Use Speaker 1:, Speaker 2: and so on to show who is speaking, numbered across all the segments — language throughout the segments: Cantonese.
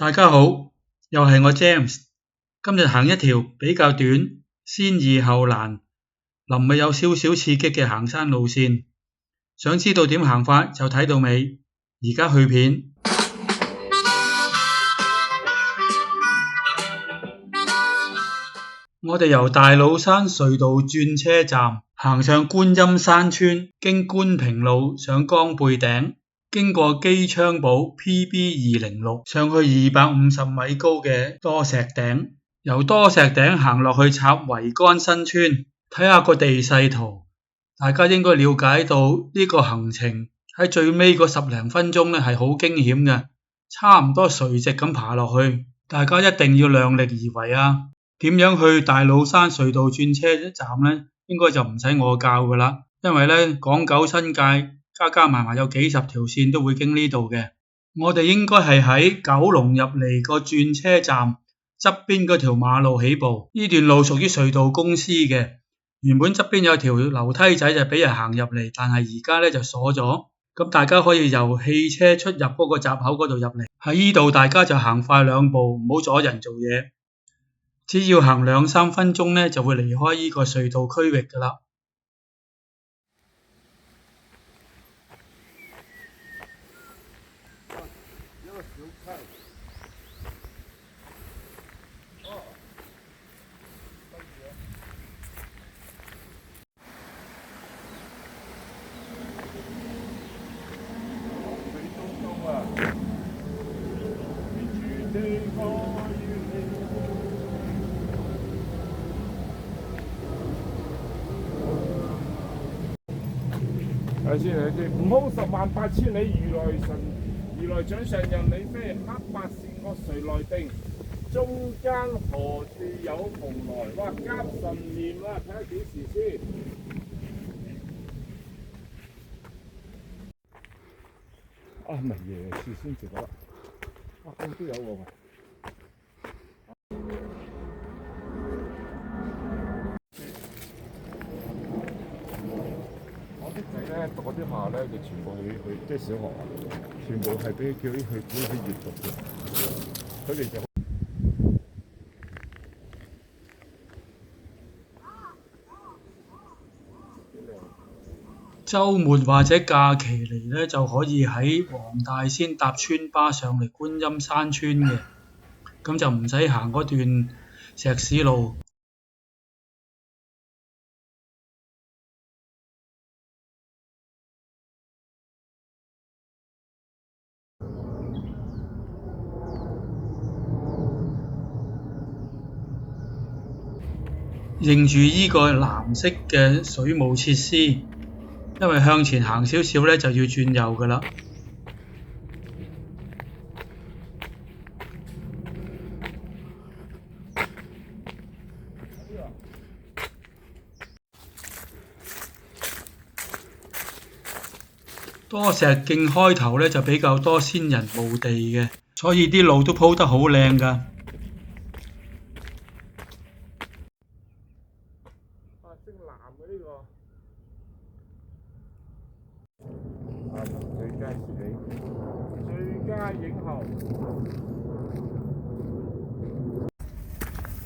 Speaker 1: 大家好，又係我 James。今日行一條比較短、先易後難、臨尾有少少刺激嘅行山路線。想知道點行法就睇到尾。而家去片。我哋由大老山隧道轉車站行上觀音山村，經觀平路上江背頂。經過機槍堡 PB206 上去250米高嘅多石頂，由多石頂行落去插桅杆新村，睇下個地勢圖，大家應該了解到呢個行程喺最尾嗰10零分鐘咧係好驚險嘅，差唔多垂直咁爬落去，大家一定要量力而為啊！點樣去大老山隧道轉車站呢？應該就唔使我教噶啦，因為呢港九新界加埋有幾十條線都會經呢度嘅。我哋應該係喺九龍入嚟個轉車站側邊嗰條馬路起步。呢段路屬於隧道公司嘅，原本側邊有條樓梯仔就俾人行入嚟，但係而家呢就鎖咗。咁大家可以由汽車出入嗰個閘口嗰度入嚟。喺呢度大家就行快2步，唔好阻人做嘢。只要行2-3分鐘呢，就會離開呢個隧道區域噶啦。
Speaker 2: 睇先，悟空108000里，如來掌上任你飛，黑白線各誰來定？中間何處有蓬萊？哇，夾神念啦，睇下幾時先。唔係夜市先食得啦。咁都有喎。讀嗰啲下咧，就全部去即係小學啊，全部係俾叫啲去鼓勵閱讀嘅，佢哋就
Speaker 1: 週末或者假期嚟呢，就可以喺黃大仙搭村巴上嚟觀音山村嘅，咁就唔使行嗰段石屎路。認住依個藍色嘅水務設施，因為向前行少少呢就要轉右噶啦。多石徑開頭呢就比較多先人墓地嘅，所以啲路都鋪得好靚噶。
Speaker 2: 姓藍嘅呢個。最佳時期，最佳影后。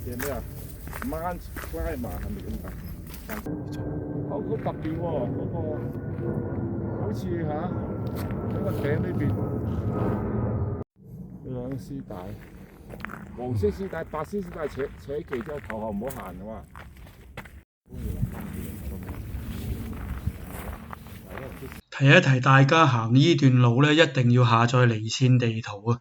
Speaker 2: 叫咩啊 ？Mount Climber 係咪咁解？好特別喎，嗰個好似喺個頂呢邊兩個絲帶，黃色絲帶、白色絲帶扯旗之後頭後唔好行啊嘛。
Speaker 1: 提一提大家行呢段路呢，一定要下載離線地圖啊，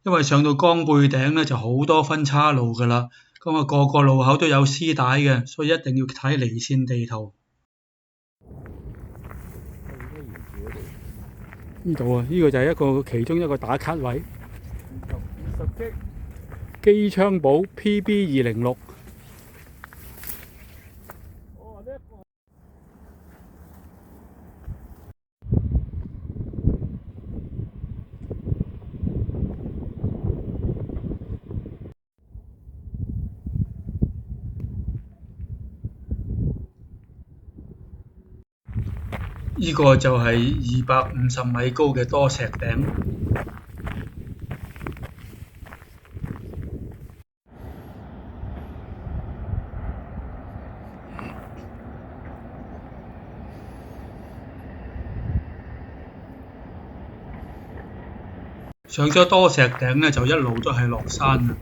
Speaker 1: 因為上到江背頂呢就好多分岔路噶啦，咁啊個個路口都有絲帶嘅，所以一定要睇離線地圖。呢度啊，呢個就係其中一個打卡位。機槍堡 PB206。呢個就係250米高嘅多石頂。上咗多石頂咧就一路都係落山啦。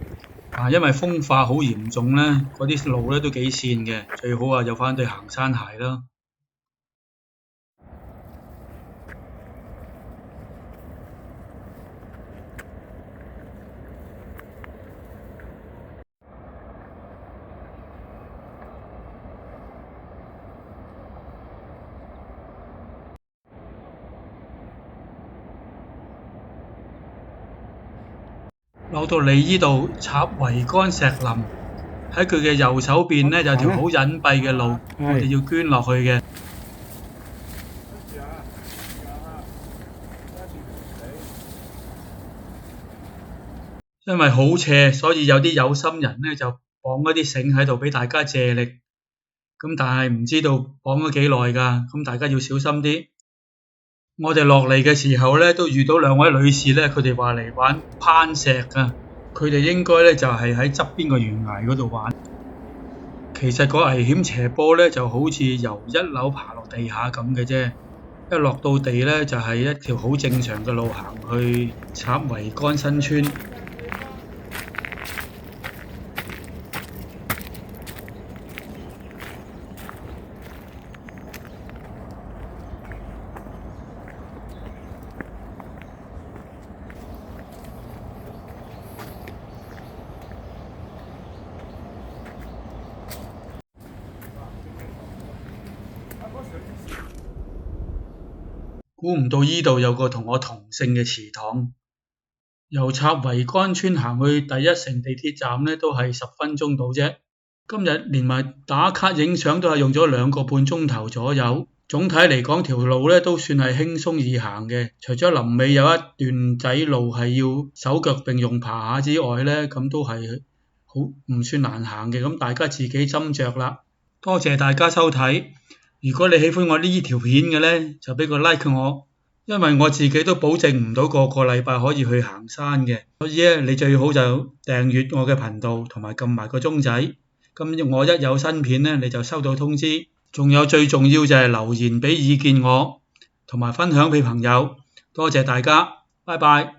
Speaker 1: 因為風化好嚴重咧，嗰啲路咧都幾跣嘅，最好有返對行山鞋啦。落到嚟依度插桅杆石林，喺佢嘅右手邊咧有條好隱蔽嘅路，我哋要捐落去嘅。因為好斜，所以有啲有心人咧就綁一啲繩喺度俾大家借力。咁但係唔知道綁咗幾耐㗎，咁大家要小心啲。我哋落嚟嘅時候咧，都遇到兩位女士咧，佢哋話嚟玩攀石啊。佢哋應該咧就係喺側邊個懸崖嗰度玩。其實個危險斜坡咧就好似由一樓爬落地下咁嘅啫。一落到地咧就係一條好正常嘅路行去插桅杆新村。估唔到依度有個同我同姓嘅祠堂。由插桅杆村行去第一城地鐵站咧，都係10分鐘到啫。今日連埋打卡影相都係用咗2個半鐘頭左右。總體嚟講，條路咧都算係輕鬆易行嘅。除咗臨尾有一段仔路係要手腳並用爬下之外咧，咁都係好唔算難行嘅。咁大家自己斟酌啦。多謝大家收睇。如果你喜歡我呢條片嘅咧，就俾個 like 我，因為我自己都保證唔到個禮拜可以去行山嘅，所以咧你最好就訂閱我嘅頻道同埋撳埋個鐘仔，咁我一有新片咧你就收到通知。仲有最重要就係留言俾意見我，同埋分享俾朋友。多謝大家，拜拜。